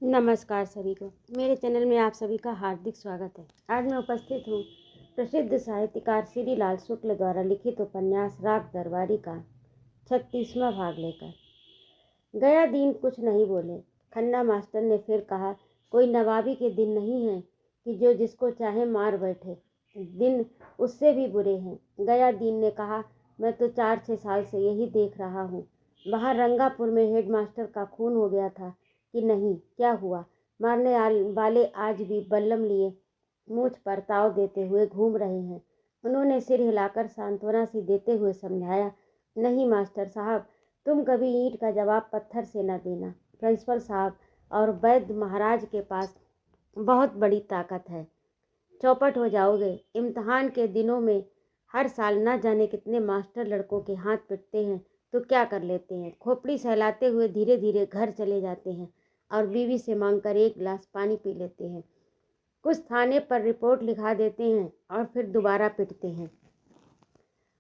नमस्कार सभी को। मेरे चैनल में आप सभी का हार्दिक स्वागत है। आज मैं उपस्थित हूँ प्रसिद्ध साहित्यकार श्री लाल शुक्ल द्वारा लिखित उपन्यास राग दरबारी का 36वां भाग लेकर। गया दिन कुछ नहीं बोले। खन्ना मास्टर ने फिर कहा, कोई नवाबी के दिन नहीं है कि जो जिसको चाहे मार बैठे। दिन उससे भी बुरे हैं। गया दीन ने कहा, मैं तो 4-6 साल से यही देख रहा हूँ। बाहर रंगापुर में हेडमास्टर का खून हो गया था कि नहीं, क्या हुआ? मारने वाले आज भी बल्लम लिए मूछ पर ताव देते हुए घूम रहे हैं। उन्होंने सिर हिलाकर सांत्वना सी देते हुए समझाया, नहीं मास्टर साहब, तुम कभी ईंट का जवाब पत्थर से न देना। प्रिंसिपल साहब और वैद्य महाराज के पास बहुत बड़ी ताकत है। चौपट हो जाओगे। इम्तिहान के दिनों में हर साल न जाने कितने मास्टर लड़कों के हाथ पिटते हैं तो क्या कर लेते हैं। खोपड़ी सहलाते हुए धीरे धीरे घर चले जाते हैं और बीवी से मांगकर एक गिलास पानी पी लेते हैं। कुछ थाने पर रिपोर्ट लिखा देते हैं और फिर दोबारा पिटते हैं।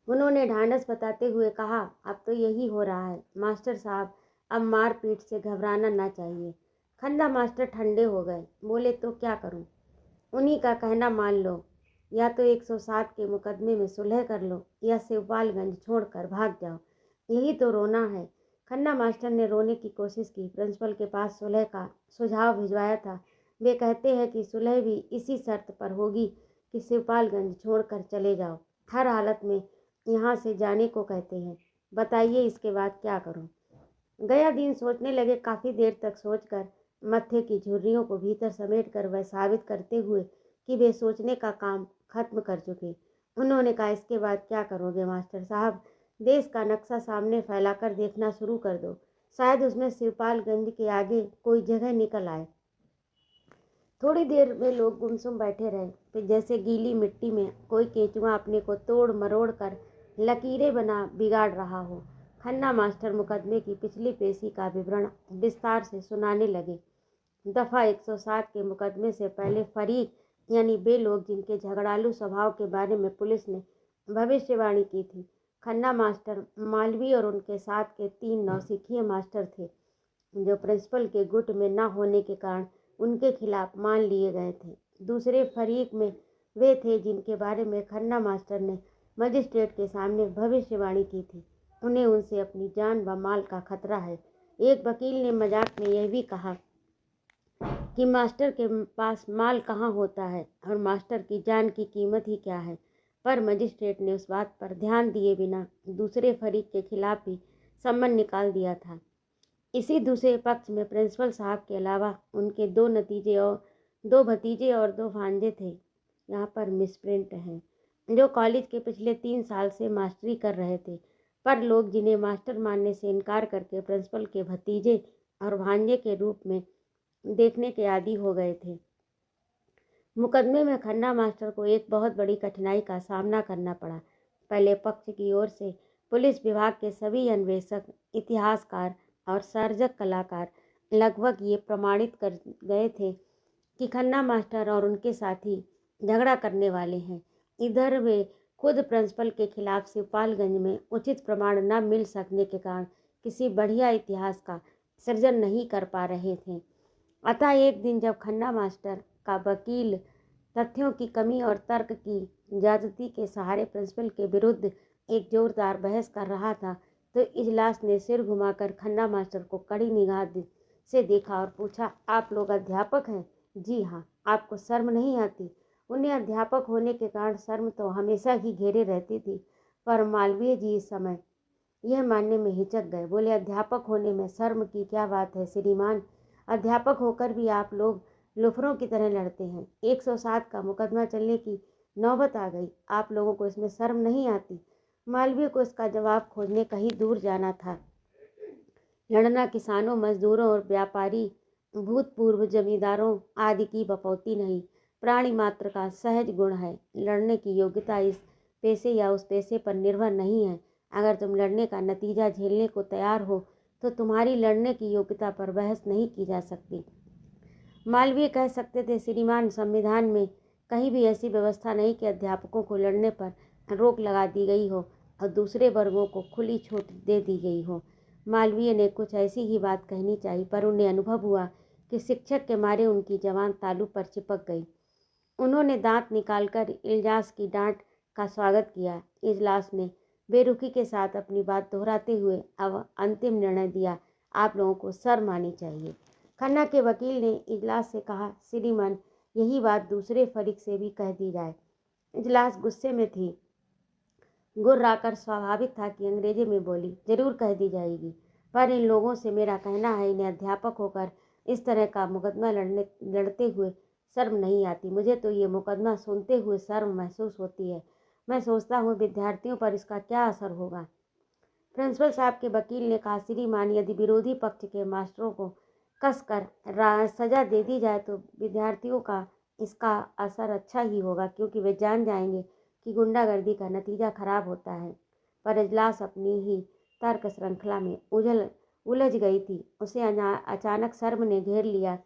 उन्होंने ढांढस बताते हुए कहा, अब तो यही हो रहा है मास्टर साहब। अब मारपीट से घबराना ना चाहिए। खन्ना मास्टर ठंडे हो गए। बोले, तो क्या करूं? उन्हीं का कहना मान लो। या तो 107 के मुकदमे में सुलह कर लो या शिवपालगंज छोड़कर भाग जाओ। यही तो रोना है। खन्ना मास्टर ने रोने की कोशिश की। प्रिंसिपल के पास सुलह का सुझाव भिजवाया था। वे कहते हैं कि सुलह भी इसी शर्त पर होगी कि शिवपालगंज छोड़कर चले जाओ। हर हालत में यहाँ से जाने को कहते हैं। बताइए इसके बाद क्या करूं? गया दिन सोचने लगे। काफ़ी देर तक सोचकर मत्थे की झुर्रियों को भीतर समेटकर वह साबित करते हुए कि वे सोचने का काम खत्म कर चुके, उन्होंने कहा, इसके बाद क्या करोगे मास्टर साहब? देश का नक्शा सामने फैलाकर देखना शुरू कर दो। शायद उसमें शिवपालगंज के आगे कोई जगह निकल आए। थोड़ी देर में लोग गुमसुम बैठे रहे। फिर जैसे गीली मिट्टी में कोई केंचुआ अपने को तोड़ मरोड़ कर लकीरें बना बिगाड़ रहा हो। खन्ना मास्टर मुकदमे की पिछली पेशी का विवरण विस्तार से सुनाने लगे। दफ़ा 107 के मुकदमे से पहले फरीक यानी वे लोग जिनके झगड़ालू स्वभाव के बारे में पुलिस ने भविष्यवाणी की थी, खन्ना मास्टर, मालवी और उनके साथ के 3 नौसिखिए मास्टर थे, जो प्रिंसिपल के गुट में न होने के कारण उनके खिलाफ मान लिए गए थे। दूसरे फरीक में वे थे जिनके बारे में खन्ना मास्टर ने मजिस्ट्रेट के सामने भविष्यवाणी की थी। उन्हें उनसे अपनी जान व माल का खतरा है। एक वकील ने मजाक में यह भी कहा कि मास्टर के पास माल कहाँ होता है और मास्टर की जान की कीमत ही क्या है। पर मजिस्ट्रेट ने उस बात पर ध्यान दिए बिना दूसरे फरीक के खिलाफ भी सम्मन निकाल दिया था। इसी दूसरे पक्ष में प्रिंसिपल साहब के अलावा उनके 2 भतीजे और 2 भांजे थे। यहाँ पर मिसप्रिंट है, जो कॉलेज के पिछले 3 साल से मास्टरी कर रहे थे। पर लोग जिन्हें मास्टर मानने से इनकार करके प्रिंसिपल के भतीजे और भांजे के रूप में देखने के आदी हो गए थे। मुकदमे में खन्ना मास्टर को एक बहुत बड़ी कठिनाई का सामना करना पड़ा। पहले पक्ष की ओर से पुलिस विभाग के सभी अन्वेषक, इतिहासकार और सर्जक कलाकार लगभग ये प्रमाणित कर गए थे कि खन्ना मास्टर और उनके साथी झगड़ा करने वाले हैं। इधर वे खुद प्रिंसिपल के खिलाफ शिवपालगंज में उचित प्रमाण न मिल सकने के कारण किसी बढ़िया इतिहास का सृजन नहीं कर पा रहे थे। अतः एक दिन जब खन्ना मास्टर का वकील तथ्यों की कमी और तर्क की ज्यादती के सहारे प्रिंसिपल के विरुद्ध एक जोरदार बहस कर रहा था, तो इजलास ने सिर घुमाकर खन्ना मास्टर को कड़ी निगाह से देखा और पूछा, आप लोग अध्यापक हैं? जी हाँ। आपको शर्म नहीं आती? उन्हें अध्यापक होने के कारण शर्म तो हमेशा ही घेरे रहती थी, पर मालवीय जी इस समय यह मानने में हिचक गए। बोले, अध्यापक होने में शर्म की क्या बात है श्रीमान? अध्यापक होकर भी आप लोग लुफरों की तरह लड़ते हैं। 107 का मुकदमा चलने की नौबत आ गई। आप लोगों को इसमें शर्म नहीं आती? मालवीय को इसका जवाब खोजने कहीं दूर जाना था। लड़ना किसानों, मजदूरों और व्यापारी, भूतपूर्व जमींदारों आदि की बपौती नहीं, प्राणी मात्र का सहज गुण है। लड़ने की योग्यता इस पेशे या उस पेशे पर निर्भर नहीं है। अगर तुम लड़ने का नतीजा झेलने को तैयार हो तो तुम्हारी लड़ने की योग्यता पर बहस नहीं की जा सकती। मालवीय कह सकते थे, श्रीमान, संविधान में कहीं भी ऐसी व्यवस्था नहीं कि अध्यापकों को लड़ने पर रोक लगा दी गई हो और दूसरे वर्गों को खुली छूट दे दी गई हो। मालवीय ने कुछ ऐसी ही बात कहनी चाहिए, पर उन्हें अनुभव हुआ कि शिक्षक के मारे उनकी जवान तालू पर चिपक गई। उन्होंने दांत निकालकर इजलास की डांट का स्वागत किया। इजलास ने बेरुखी के साथ अपनी बात दोहराते हुए अब अंतिम निर्णय दिया, आप लोगों को शर्म आनी चाहिए। खन्ना के वकील ने इजलास से कहा, श्रीमान, यही बात दूसरे फरीक से भी कह दी जाए। इजलास गुस्से में थी। गुर्राकर स्वाभाविक था कि अंग्रेजी में बोली, जरूर कह दी जाएगी, पर इन लोगों से मेरा कहना है, इन्हें अध्यापक होकर इस तरह का मुकदमा लड़ते हुए शर्म नहीं आती। मुझे तो ये मुकदमा सुनते हुए शर्म महसूस होती है। मैं सोचता हूँ विद्यार्थियों पर इसका क्या असर होगा। प्रिंसिपल साहब के वकील ने कहा, श्रीमान, यदि विरोधी पक्ष के मास्टरों को कसकर सजा दे दी जाए तो विद्यार्थियों का इसका असर अच्छा ही होगा, क्योंकि वे जान जाएंगे कि गुंडागर्दी का नतीजा खराब होता है। पर इजलास अपनी ही तर्क श्रृंखला में उलझ गई थी। उसे अचानक शर्म ने घेर लिया,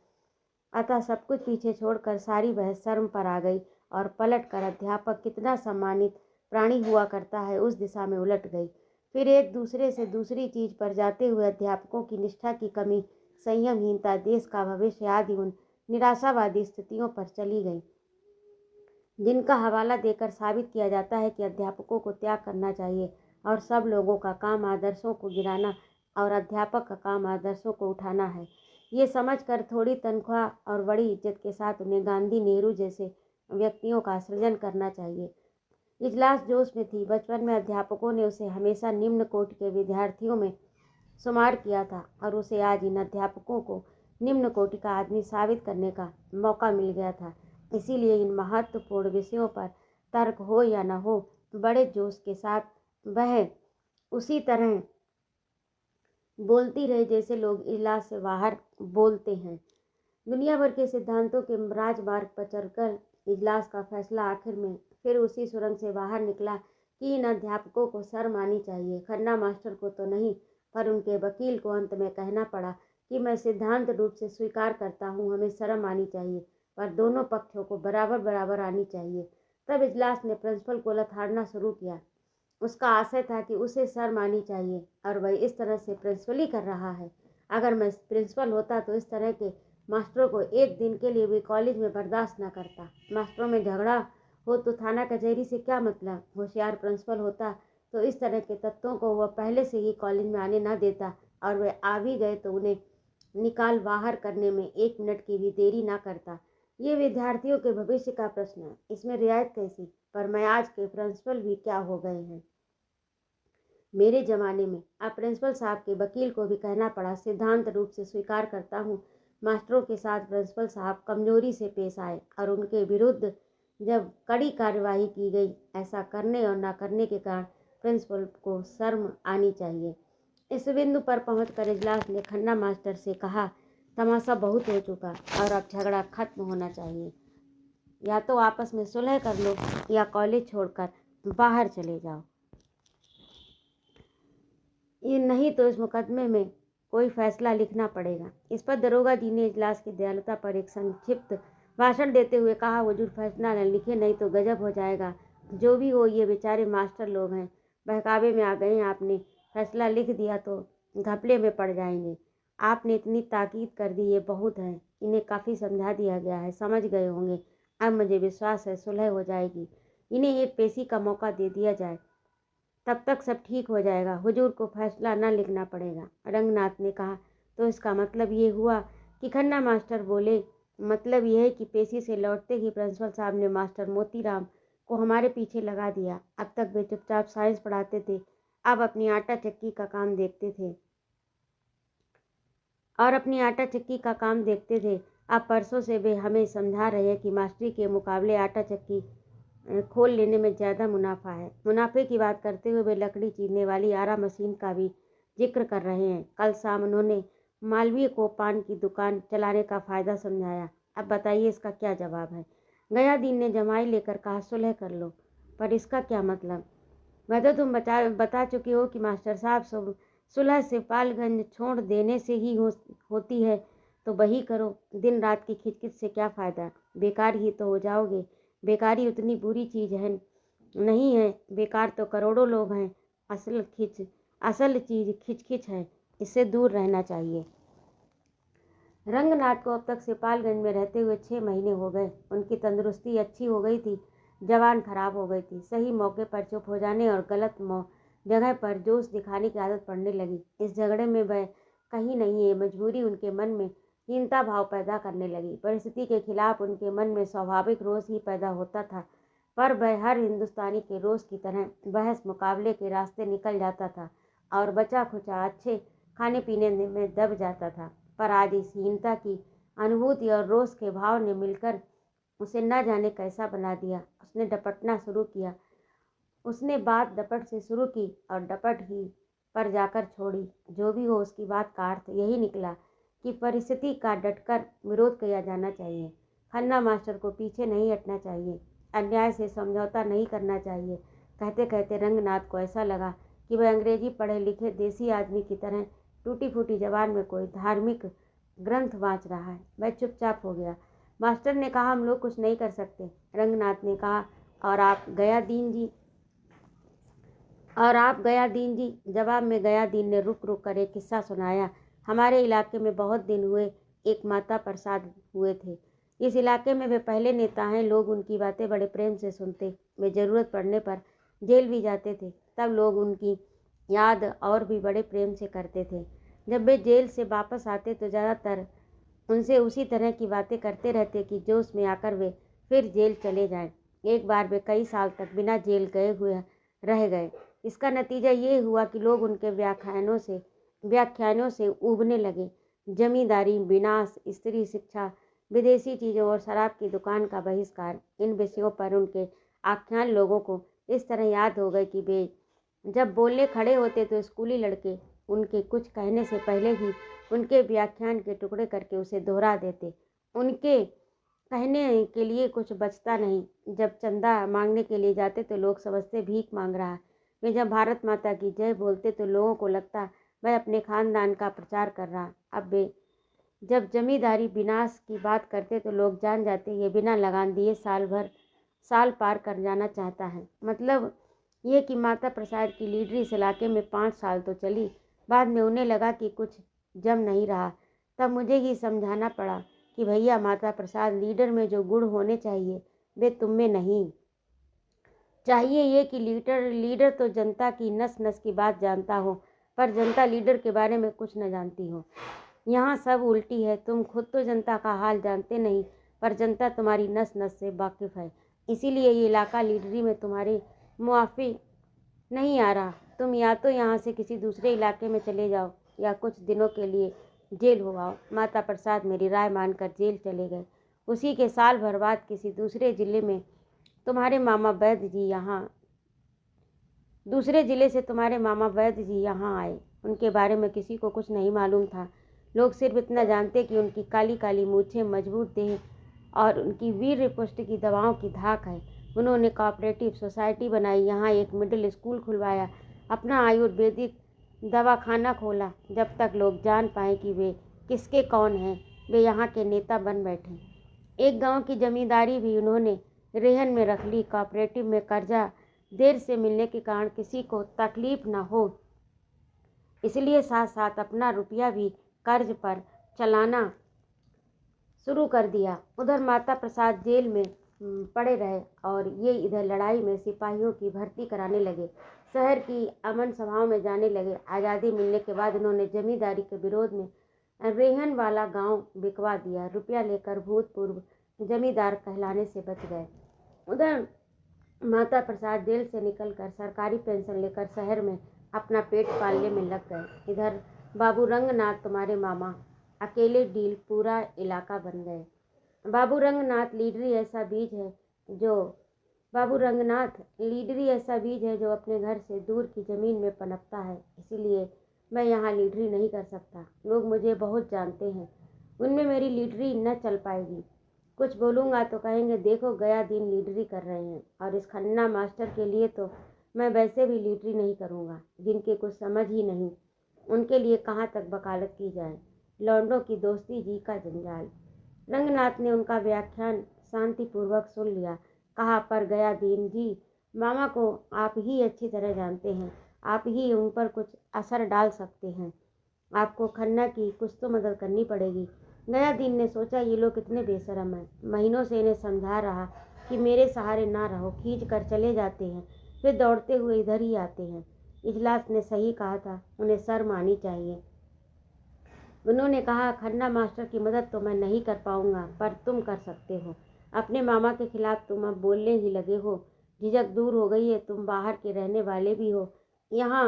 अतः सब कुछ पीछे छोड़कर सारी बहस शर्म पर आ गई और पलटकर अध्यापक कितना सम्मानित प्राणी हुआ करता है उस दिशा में उलट गई। फिर एक दूसरे से दूसरी चीज पर जाते हुए अध्यापकों की निष्ठा की कमी, संयमहीनता, देश का भविष्य आदि उन निराशावादी स्थितियों पर चली गई जिनका हवाला देकर साबित किया जाता है कि अध्यापकों को त्याग करना चाहिए और सब लोगों का काम आदर्शों को गिराना और अध्यापक का काम आदर्शों को उठाना है। ये समझकर थोड़ी तनख्वाह और बड़ी इज्जत के साथ उन्हें गांधी, नेहरू जैसे व्यक्तियों का सृजन करना चाहिए। इजलास जोश में थी। बचपन में अध्यापकों ने उसे हमेशा निम्न कोटि के विद्यार्थियों में शुमार किया था और उसे आज इन अध्यापकों को निम्न कोटि का आदमी साबित करने का मौका मिल गया था। इसीलिए इन महत्वपूर्ण विषयों पर तर्क हो या न हो, बड़े जोश के साथ वह उसी तरह बोलती रही जैसे लोग इजलास से बाहर बोलते हैं। दुनिया भर के सिद्धांतों के राजमार्ग पर चलकर इजलास का फैसला आखिर में फिर उसी सुरंग से बाहर निकला कि इन अध्यापकों को शर्म आनी चाहिए। खन्ना मास्टर को तो नहीं, पर उनके वकील को अंत में कहना पड़ा कि मैं सिद्धांत रूप से स्वीकार करता हूँ, हमें शर्म आनी चाहिए, पर दोनों पक्षों को बराबर बराबर आनी चाहिए। तब इजलास ने प्रिंसिपल को लथाड़ना शुरू किया। उसका आशय था कि उसे शर्म आनी चाहिए और वह इस तरह से प्रिंसिपल ही कर रहा है। अगर मैं प्रिंसिपल होता तो इस तरह के मास्टरों को एक दिन के लिए भी कॉलेज में बर्दाश्त न करता। मास्टरों में झगड़ा हो तो थाना कचहरी से क्या मतलब। होशियार प्रिंसिपल होता तो इस तरह के तत्वों को वह पहले से ही कॉलेज में आने न देता, और वे आ भी गए तो उन्हें निकाल बाहर करने में 1 मिनट की भी देरी न करता। ये विद्यार्थियों के भविष्य का प्रश्न है, इसमें रियायत कैसी। पर मैं आज के प्रिंसिपल भी क्या हो गए हैं। मेरे ज़माने में अब प्रिंसिपल साहब के वकील को भी कहना पड़ा, सिद्धांत रूप से स्वीकार करता हूँ। मास्टरों के साथ प्रिंसिपल साहब कमजोरी से पेश आए और उनके विरुद्ध जब कड़ी कार्यवाही की गई, ऐसा करने और न करने के कारण प्रिंसिपल को शर्म आनी चाहिए। इस बिंदु पर पहुंचकर इजलास ने खन्ना मास्टर से कहा, तमाशा बहुत हो चुका और अब झगड़ा खत्म होना चाहिए। या तो आपस में सुलह कर लो या कॉलेज छोड़कर बाहर चले जाओ। ये नहीं तो इस मुकदमे में कोई फैसला लिखना पड़ेगा। इस पर दरोगा जी ने इजलास की दयालुता पर एक संक्षिप्त भाषण देते हुए कहा, हुजूर फैसला न लिखे नहीं तो गजब हो जाएगा। जो भी हो, ये बेचारे मास्टर लोग हैं, बहकावे में आ गए हैं। आपने फैसला लिख दिया तो घपले में पड़ जाएंगे। आपने इतनी ताकीद कर दी, ये बहुत है। इन्हें काफ़ी समझा दिया गया है, समझ गए होंगे। अब मुझे विश्वास है सुलह हो जाएगी। इन्हें एक पेशी का मौका दे दिया जाए, तब तक सब ठीक हो जाएगा। हुजूर को फैसला न लिखना पड़ेगा। रंगनाथ ने कहा, तो इसका मतलब ये हुआ कि खन्ना मास्टर बोले, मतलब यह है कि पेशी से लौटते ही प्रिंसिपल साहब ने मास्टर मोतीराम को हमारे पीछे लगा दिया। अब तक वे चुपचाप साइंस पढ़ाते थे, अब अपनी आटा चक्की का काम देखते थे अब परसों से वे हमें समझा रहे हैं कि मास्टरी के मुकाबले आटा चक्की खोल लेने में ज़्यादा मुनाफा है। मुनाफे की बात करते हुए वे लकड़ी चीरने वाली आरा मशीन का भी जिक्र कर रहे हैं। कल शाम उन्होंने मालवीय को पान की दुकान चलाने का फ़ायदा समझाया। अब बताइए इसका क्या जवाब है। गयादीन ने जमाई लेकर कहा, सुलह कर लो। पर इसका क्या मतलब। वह तो तुम बता चुके हो कि मास्टर साहब सुलह से पालगंज छोड़ देने से ही होती है, तो वही करो। दिन रात की खिचखिच से क्या फ़ायदा, बेकार ही तो हो जाओगे। बेकारी उतनी बुरी चीज़ है नहीं है, बेकार तो करोड़ों लोग हैं। असल चीज़ खिचखिच है, इससे दूर रहना चाहिए। रंगनाथ को अब तक सिपालगंज में रहते हुए 6 महीने हो गए। उनकी तंदुरुस्ती अच्छी हो गई थी, जवान खराब हो गई थी। सही मौके पर चुप हो जाने और गलत जगह पर जोश दिखाने की आदत पड़ने लगी। इस झगड़े में वह कहीं नहीं है, मजबूरी उनके मन में हीनता भाव पैदा करने लगी। परिस्थिति के खिलाफ उनके मन में स्वाभाविक रोष ही पैदा होता था, पर वह हर हिंदुस्तानी के रोष की तरह बहस मुकाबले के रास्ते निकल जाता था और बचा खुचा अच्छे खाने पीने में दब जाता था। पर आज इस हीनता की अनुभूति और रोष के भाव ने मिलकर उसे न जाने कैसा बना दिया। उसने डपटना शुरू किया। उसने बात डपट से शुरू की और डपट ही पर जाकर छोड़ी। जो भी हो, उसकी बात का अर्थ यही निकला कि परिस्थिति का डटकर विरोध किया जाना चाहिए। खन्ना मास्टर को पीछे नहीं हटना चाहिए, अन्याय से समझौता नहीं करना चाहिए। कहते कहते रंगनाथ को ऐसा लगा कि वह अंग्रेजी पढ़े लिखे देसी आदमी की तरह टूटी फूटी जबान में कोई धार्मिक ग्रंथ वाँच रहा है। वह चुपचाप हो गया। मास्टर ने कहा, हम लोग कुछ नहीं कर सकते। रंगनाथ ने कहा, और आप गया दीन जी। जवाब में गया दीन ने रुक रुक कर एक किस्सा सुनाया। हमारे इलाके में बहुत दिन हुए एक माता प्रसाद हुए थे। इस इलाके में वे पहले नेता हैं। लोग उनकी बातें बड़े प्रेम से सुनते। वे ज़रूरत पड़ने पर जेल भी जाते थे, तब लोग उनकी याद और भी बड़े प्रेम से करते थे। जब वे जेल से वापस आते तो ज़्यादातर उनसे उसी तरह की बातें करते रहते कि जोश में आकर वे फिर जेल चले जाएं। एक बार वे कई साल तक बिना जेल गए हुए रह गए। इसका नतीजा ये हुआ कि लोग उनके व्याख्यानों से ऊबने लगे। जमींदारी, विनाश, स्त्री शिक्षा, विदेशी चीज़ों और शराब की दुकान का बहिष्कार, इन विषयों पर उनके आख्यान लोगों को इस तरह याद हो गए कि वे जब बोलने खड़े होते तो स्कूली लड़के उनके कुछ कहने से पहले ही उनके व्याख्यान के टुकड़े करके उसे दोहरा देते। उनके कहने के लिए कुछ बचता नहीं। जब चंदा मांगने के लिए जाते तो लोग समझते भीख मांग रहा। वे जब भारत माता की जय बोलते तो लोगों को लगता वह अपने खानदान का प्रचार कर रहा। अब वे जब जमींदारी विनाश की बात करते तो लोग जान जाते ये बिना लगान दिए साल पार कर जाना चाहता है। मतलब ये कि माता प्रसाद की लीडरी इस इलाके में 5 साल तो चली। बाद में उन्हें लगा कि कुछ जम नहीं रहा। तब मुझे ही समझाना पड़ा कि भैया, माता प्रसाद लीडर में जो गुण होने चाहिए वे तुम में नहीं। चाहिए ये कि लीडर तो जनता की नस नस की बात जानता हो, पर जनता लीडर के बारे में कुछ न जानती हो। यहाँ सब उल्टी है। तुम खुद तो जनता का हाल जानते नहीं, पर जनता तुम्हारी नस नस से वाकिफ़ है। इसीलिए ये इलाका लीडरी में तुम्हारे मुआफ़ी नहीं आ रहा। तुम या तो यहाँ से किसी दूसरे इलाके में चले जाओ या कुछ दिनों के लिए जेल हो आओ। माता प्रसाद मेरी राय मानकर जेल चले गए। उसी के साल भर बाद किसी दूसरे जिले से तुम्हारे मामा वैद्य जी यहाँ आए। उनके बारे में किसी को कुछ नहीं मालूम था। लोग सिर्फ इतना जानते कि उनकी काली काली मूछें, मजबूत देह और उनकी वीर पुष्ट की दवाओं की धाक है। उन्होंने कोऑपरेटिव सोसाइटी बनाई, यहाँ एक मिडिल स्कूल खुलवाया, अपना आयुर्वेदिक दवाखाना खोला। जब तक लोग जान पाए कि वे किसके कौन हैं, वे यहाँ के नेता बन बैठे। एक गांव की जमींदारी भी उन्होंने रेहन में रख ली। कोऑपरेटिव में कर्जा देर से मिलने के कारण किसी को तकलीफ न हो, इसलिए साथ साथ अपना रुपया भी कर्ज पर चलाना शुरू कर दिया। उधर माता प्रसाद जेल में पड़े रहे और ये इधर लड़ाई में सिपाहियों की भर्ती कराने लगे, शहर की अमन सभाओं में जाने लगे। आज़ादी मिलने के बाद उन्होंने जमींदारी के विरोध में रेहन वाला गांव बिकवा दिया। रुपया लेकर भूतपूर्व जमींदार कहलाने से बच गए। उधर माता प्रसाद जेल से निकलकर सरकारी पेंशन लेकर शहर में अपना पेट पालने में लग गए। इधर बाबू रंगनाथ तुम्हारे मामा अकेले डील पूरा इलाका बन गए। बाबू रंगनाथ लीडरी ऐसा बीज है जो अपने घर से दूर की ज़मीन में पनपता है। इसीलिए मैं यहाँ लीडरी नहीं कर सकता। लोग मुझे बहुत जानते हैं, उनमें मेरी लीडरी न चल पाएगी। कुछ बोलूँगा तो कहेंगे देखो गया दिन लीडरी कर रहे हैं, और इस खन्ना मास्टर के लिए तो मैं वैसे भी लीडरी नहीं करूँगा। जिनके कुछ समझ ही नहीं, उनके लिए कहाँ तक वकालत की जाए। लौंडों की दोस्ती जी का जंजाल। रंगनाथ ने उनका व्याख्यान शांतिपूर्वक सुन लिया। कहा, पर गया दीन जी, मामा को आप ही अच्छी तरह जानते हैं। आप ही उन पर कुछ असर डाल सकते हैं। आपको खन्ना की कुछ तो मदद करनी पड़ेगी। गयादीन ने सोचा, ये लोग कितने बेशरम हैं। महीनों से इन्हें समझा रहा कि मेरे सहारे ना रहो, खींच कर चले जाते हैं, फिर दौड़ते हुए इधर ही आते हैं। इजलास ने सही कहा था, उन्हें शर्म आनी चाहिए। उन्होंने कहा, खन्ना मास्टर की मदद तो मैं नहीं कर पाऊंगा, पर तुम कर सकते हो। अपने मामा के खिलाफ तुम अब बोलने ही लगे हो। झिझक दूर हो गई है, तुम बाहर के रहने वाले भी हो। यहाँ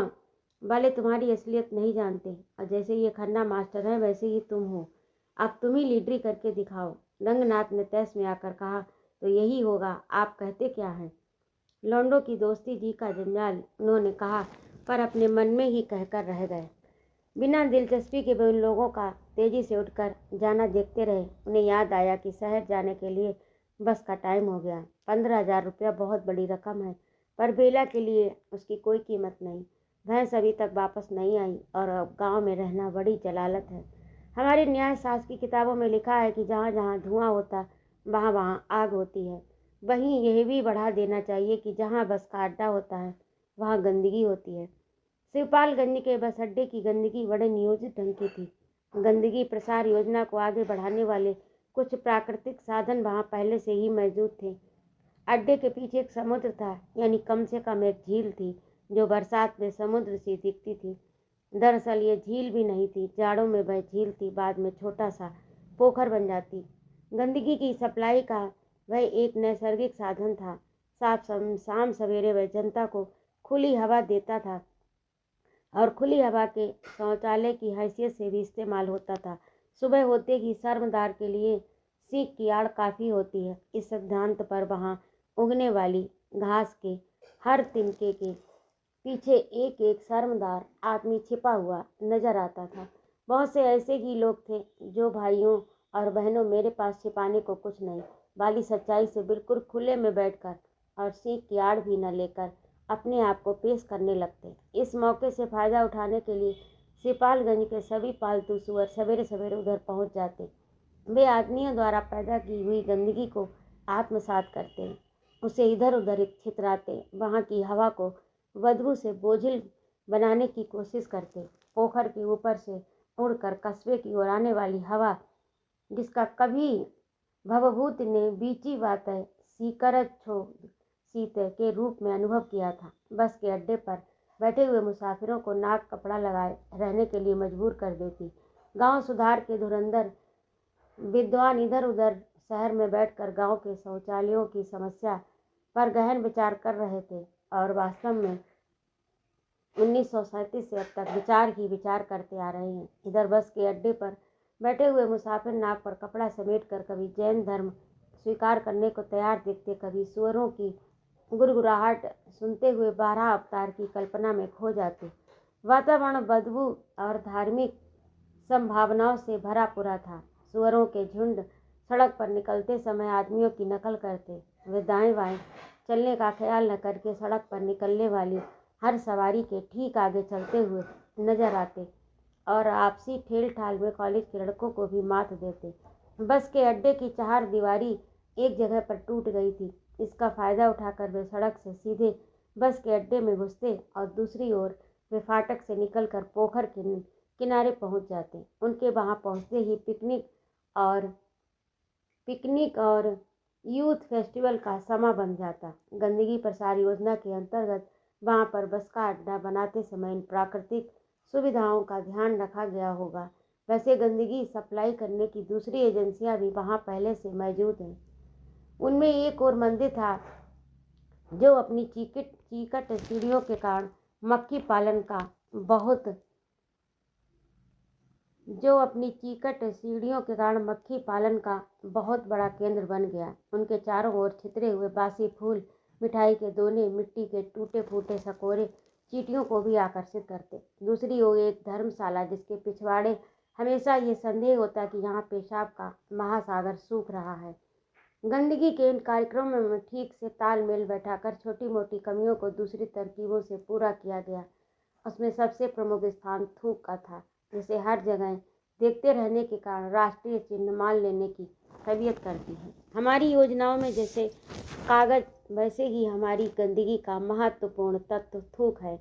वाले तुम्हारी असलियत नहीं जानते, और जैसे ये खन्ना मास्टर है वैसे ही तुम हो। अब तुम ही लीडरी करके दिखाओ। रंगनाथ ने तैस में आकर कहा, तो यही होगा, आप कहते क्या हैं? लौंडों की दोस्ती जी का जंजाल, उन्होंने कहा, पर अपने मन में ही कहकर रह गए। बिना दिलचस्पी के वे उन लोगों का तेजी से उठकर जाना देखते रहे। उन्हें याद आया कि शहर जाने के लिए बस का टाइम हो गया। 15,000 रुपया बहुत बड़ी रकम है, पर बेला के लिए उसकी कोई कीमत नहीं। भैंस अभी तक वापस नहीं आई और अब गांव में रहना बड़ी जलालत है। हमारी न्याय शास्त्र की किताबों में लिखा है कि जहाँ जहाँ धुआं होता वहाँ वहाँ आग होती है। वहीं यह भी बढ़ा देना चाहिए कि जहाँ बस का अड्डा होता है वहाँ गंदगी होती है। शिवपालगंज के बस अड्डे की गंदगी बड़े नियोजित ढंग की थी। गंदगी प्रसार योजना को आगे बढ़ाने वाले कुछ प्राकृतिक साधन वहाँ पहले से ही मौजूद थे। अड्डे के पीछे एक समुद्र था, यानी कम से कम एक झील थी, जो बरसात में समुद्र सी दिखती थी। दरअसल ये झील भी नहीं थी, जाड़ों में वह झील थी, बाद में छोटा सा पोखर बन जाती। गंदगी की सप्लाई का वह एक नैसर्गिक साधन था। शाम सवेरे वह जनता को खुली हवा देता था और खुली हवा के शौचालय की हैसियत से भी इस्तेमाल होता था। सुबह होते ही शर्मदार के लिए सीख की आड़ काफ़ी होती है। इस सिद्धांत पर वहाँ उगने वाली घास के हर तिनके के पीछे एक एक शर्मदार आदमी छिपा हुआ नजर आता था। बहुत से ऐसे ही लोग थे जो, भाइयों और बहनों, मेरे पास छिपाने को कुछ नहीं वाली सच्चाई से बिल्कुल खुले में बैठकर और सीख की आड़ भी न लेकर अपने आप को पेश करने लगते। इस मौके से फ़ायदा उठाने के लिए शिवपालगंज के सभी पालतू सुअर सवेरे सवेरे उधर पहुंच जाते। वे आदमियों द्वारा पैदा की हुई गंदगी को आत्मसात करते, उसे इधर उधर छितराते, वहाँ की हवा को बदबू से बोझिल बनाने की कोशिश करते। पोखर के ऊपर से उड़कर कस्बे की ओर आने वाली हवा, जिसका कभी भवभूत ने बीची बात है सीकरछो शीत के रूप में अनुभव किया था, बस के अड्डे पर बैठे हुए मुसाफिरों को नाक कपड़ा लगाए रहने के लिए मजबूर कर देती। गांव सुधार के धुरंधर विद्वान इधर उधर शहर में बैठकर गांव के शौचालयों की समस्या पर गहन विचार कर रहे थे, और वास्तव में 1937 से अब तक विचार ही विचार करते आ रहे हैं। इधर बस के अड्डे पर बैठे हुए मुसाफिर नाक पर कपड़ा समेटकर कभी जैन धर्म स्वीकार करने को तैयार दिखते, कभी सुअरों की गुरगुराहट सुनते हुए 12 अवतार की कल्पना में खो जाते। वातावरण बदबू और धार्मिक संभावनाओं से भरा पूरा था। सुअरों के झुंड सड़क पर निकलते समय आदमियों की नकल करते। वे दाएं बाएं चलने का ख्याल न करके सड़क पर निकलने वाली हर सवारी के ठीक आगे चलते हुए नजर आते और आपसी ठेल ठाल में कॉलेज के लड़कों को भी मात देते। बस के अड्डे की चार दीवारी एक जगह पर टूट गई थी। इसका फ़ायदा उठाकर वे सड़क से सीधे बस के अड्डे में घुसते और दूसरी ओर वे फाटक से निकलकर पोखर के किनारे पहुंच जाते। उनके वहां पहुंचते ही पिकनिक और यूथ फेस्टिवल का समा बन जाता। गंदगी प्रसार योजना के अंतर्गत वहां पर बस का अड्डा बनाते समय इन प्राकृतिक सुविधाओं का ध्यान रखा गया होगा। वैसे गंदगी सप्लाई करने की दूसरी एजेंसियां भी वहां पहले से मौजूद हैं। उनमें एक और मंदिर था जो अपनी चीकट सीढ़ियों के कारण मक्खी पालन का बहुत बड़ा केंद्र बन गया। उनके चारों ओर छितरे हुए बासी फूल, मिठाई के दोने, मिट्टी के टूटे फूटे सकोरे चींटियों को भी आकर्षित करते। दूसरी ओर एक धर्मशाला, जिसके पिछवाड़े हमेशा ये संदेह होता कि यहाँ पेशाब का महासागर सूख रहा है। गंदगी के इन कार्यक्रमों में ठीक से तालमेल बैठाकर छोटी मोटी कमियों को दूसरी तरकीबों से पूरा किया गया। उसमें सबसे प्रमुख स्थान थूक का था, जिसे हर जगह देखते रहने के कारण राष्ट्रीय चिन्ह मान लेने की तबीयत करती है। हमारी योजनाओं में जैसे कागज, वैसे ही हमारी गंदगी का महत्वपूर्ण तत्व थूक है।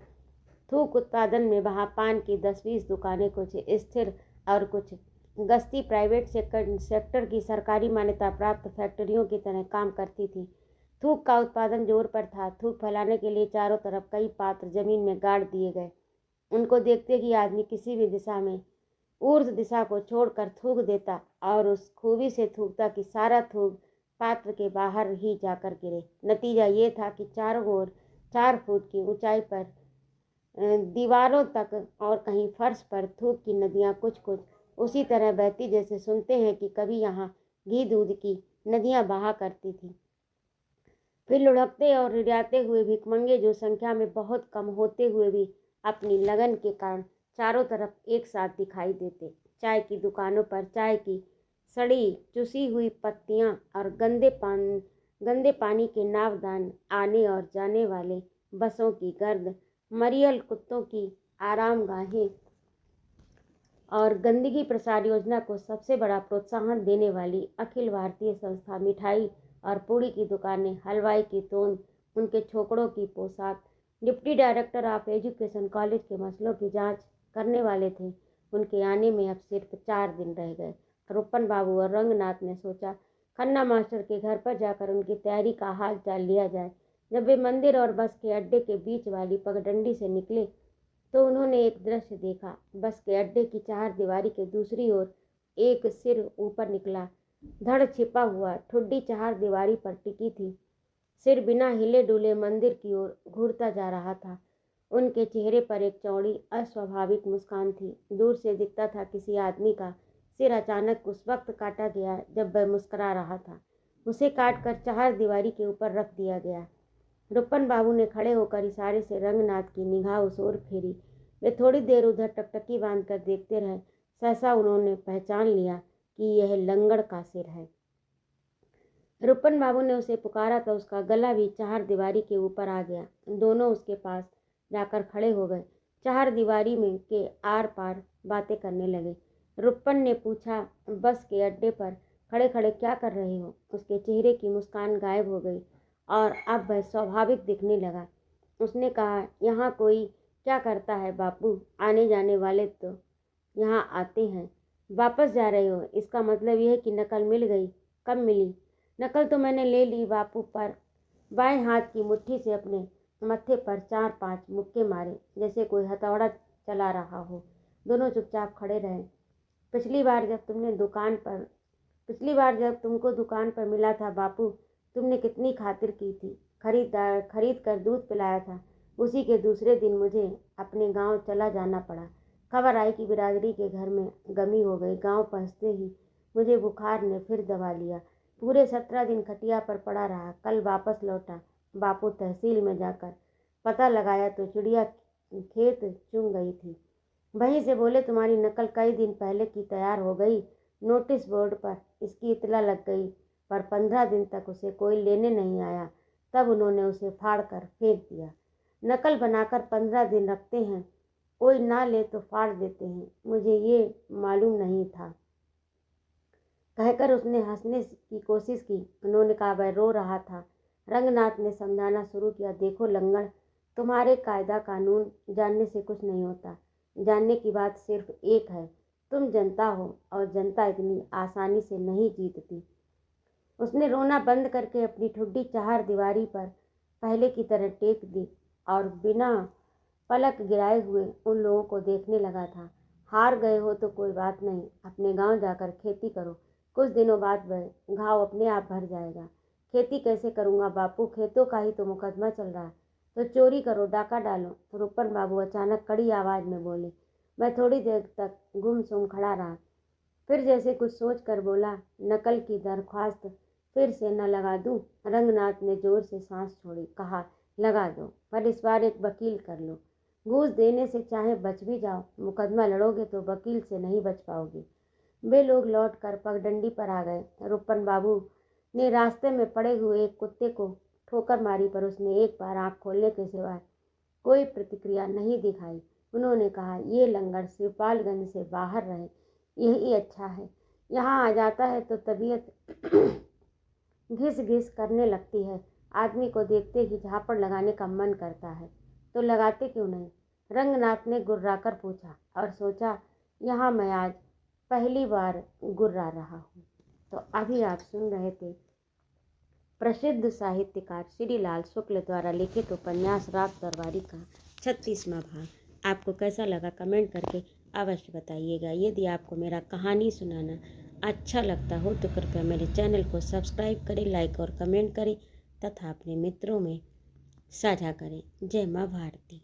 थूक उत्पादन में वहाँ पान की 10-20 दुकानें कुछ स्थिर और कुछ गश्ती प्राइवेट सेक्टर की सरकारी मान्यता प्राप्त फैक्ट्रियों की तरह काम करती थी। थूक का उत्पादन जोर पर था। थूक फैलाने के लिए चारों तरफ कई पात्र जमीन में गाड़ दिए गए। उनको देखते ही आदमी किसी भी दिशा में ऊर्ध्व दिशा को छोड़कर थूक देता और उस खूबी से थूकता कि सारा थूक पात्र के बाहर ही जाकर गिरे। नतीजा ये था कि चारों ओर 4 फुट की ऊंचाई पर दीवारों तक और कहीं फर्श पर थूक की नदियां कुछ कुछ उसी तरह बहती जैसे सुनते हैं कि कभी यहाँ घी दूध की नदियां बहा करती थी। फिर लुढ़कते और रिड़ाते हुए भिखमंगे जो संख्या में बहुत कम होते हुए भी अपनी लगन के कारण चारों तरफ एक साथ दिखाई देते। चाय की दुकानों पर चाय की सड़ी चुसी हुई पत्तियां और गंदे पानी के नावदान, आने और जाने वाले बसों की गर्द, मरियल कुत्तों की आरामगाहें और गंदगी प्रसार योजना को सबसे बड़ा प्रोत्साहन देने वाली अखिल भारतीय संस्था, मिठाई और पूड़ी की दुकानें, हलवाई की तोंद, उनके छोकड़ों की पोशाक। Deputy director of education college के मसलों की जांच करने वाले थे। उनके आने में अब सिर्फ 4 दिन रह गए। रुपन बाबू और रंगनाथ ने सोचा खन्ना मास्टर के घर पर जाकर उनकी तैयारी का हाल चाल लिया जाए। जब वे मंदिर और बस के अड्डे के बीच वाली पगडंडी से निकले तो उन्होंने एक दृश्य देखा। बस के अड्डे की 4 दीवारी के दूसरी ओर एक सिर ऊपर निकला, धड़ छिपा हुआ ठुड्डी 4 दीवारी पर टिकी थी। सिर बिना हिले डुले मंदिर की ओर घूरता जा रहा था। उनके चेहरे पर एक चौड़ी अस्वाभाविक मुस्कान थी। दूर से दिखता था किसी आदमी का सिर अचानक उस वक्त काटा गया जब वह मुस्कुरा रहा था। उसे काट कर 4 दीवारी के ऊपर रख दिया गया। रुपन बाबू ने खड़े होकर इशारे से रंगनाथ की निगाह उस ओर फेरी। वे थोड़ी देर उधर टकटकी बांधकर देखते रहे। सहसा उन्होंने पहचान लिया कि यह लंगड़ का सिर है। रुपन बाबू ने उसे पुकारा तो उसका गला भी 4 दीवारी के ऊपर आ गया। दोनों उसके पास जाकर खड़े हो गए। 4 दीवारी में के आर पार बातें करने लगे। रुपन ने पूछा, बस के अड्डे पर खड़े खड़े क्या कर रहे हो? उसके चेहरे की मुस्कान गायब हो गई और अब वह स्वाभाविक दिखने लगा। उसने कहा, यहाँ कोई क्या करता है बापू? आने जाने वाले तो यहाँ आते हैं। वापस जा रहे हो? इसका मतलब यह है कि नकल मिल गई। कब मिली? नकल तो मैंने ले ली बापू, पर बाएं हाथ की मुट्ठी से अपने मत्थे पर 4-5 मुक्के मारे जैसे कोई हथौड़ा चला रहा हो। दोनों चुपचाप खड़े रहे। पिछली बार जब तुमको दुकान पर मिला था बापू, तुमने कितनी खातिर की थी। खरीद कर दूध पिलाया था। उसी के दूसरे दिन मुझे अपने गांव चला जाना पड़ा। खबर आई कि बिरादरी के घर में गमी हो गई। गांव पहुंचते ही मुझे बुखार ने फिर दबा लिया। पूरे 17 दिन खटिया पर पड़ा रहा। कल वापस लौटा बापू। तहसील में जाकर पता लगाया तो चिड़िया खेत चुन गई थी। वहीं से बोले, तुम्हारी नकल कई दिन पहले की तैयार हो गई। नोटिस बोर्ड पर इसकी इतला लग गई, पर 15 दिन तक उसे कोई लेने नहीं आया। तब उन्होंने उसे फाड़ कर फेंक दिया। नकल बनाकर 15 दिन रखते हैं, कोई ना ले तो फाड़ देते हैं। मुझे ये मालूम नहीं था। कहकर उसने हंसने की कोशिश की। उन्होंने कहा, वह रो रहा था। रंगनाथ ने समझाना शुरू किया, देखो लंगड़, तुम्हारे कायदा कानून जानने से कुछ नहीं होता। जानने की बात सिर्फ एक है, तुम जनता हो और जनता इतनी आसानी से नहीं जीतती। उसने रोना बंद करके अपनी ठुड्डी 4 दीवारी पर पहले की तरह टेक दी और बिना पलक गिराए हुए उन लोगों को देखने लगा था। हार गए हो तो कोई बात नहीं, अपने गांव जाकर खेती करो। कुछ दिनों बाद वह घाव अपने आप भर जाएगा। खेती कैसे करूँगा बापू? खेतों का ही तो मुकदमा चल रहा है। तो चोरी करो, डाका डालो। रुपन बाबू अचानक कड़ी आवाज़ में बोले। मैं थोड़ी देर तक गुमसुम खड़ा रहा। फिर जैसे कुछ सोच कर बोला, नकल की दरख्वास्त फिर से न लगा दूं? रंगनाथ ने जोर से सांस छोड़ी। कहा, लगा दो, पर इस बार एक वकील कर लो। घूस देने से चाहे बच भी जाओ, मुकदमा लड़ोगे तो वकील से नहीं बच पाओगे। वे लोग लौट कर पगडंडी पर आ गए। रुपन बाबू ने रास्ते में पड़े हुए एक कुत्ते को ठोकर मारी, पर उसने एक बार आंख खोलने के सिवाय कोई प्रतिक्रिया नहीं दिखाई। उन्होंने कहा, ये लंगड़ शिवपालगंज से बाहर रहे, यही अच्छा है। यहाँ आ जाता है तो तबीयत घिस घिस करने लगती है। आदमी को देखते ही झापड़ लगाने का मन करता है। तो लगाते क्यों नहीं? रंगनाथ ने गुर्राकर पूछा और सोचा, यहाँ मैं आज पहली बार गुर्रा रहा हूँ। तो अभी आप सुन रहे थे प्रसिद्ध साहित्यकार श्री लाल शुक्ल द्वारा लिखित उपन्यास राग दरबारी का 36वां भाग। आपको कैसा लगा कमेंट करके अवश्य बताइएगा। यदि आपको मेरा कहानी सुनाना अच्छा लगता हो तो कृपया मेरे चैनल को सब्सक्राइब करें, लाइक और कमेंट करें तथा अपने मित्रों में साझा करें। जय माँ भारती।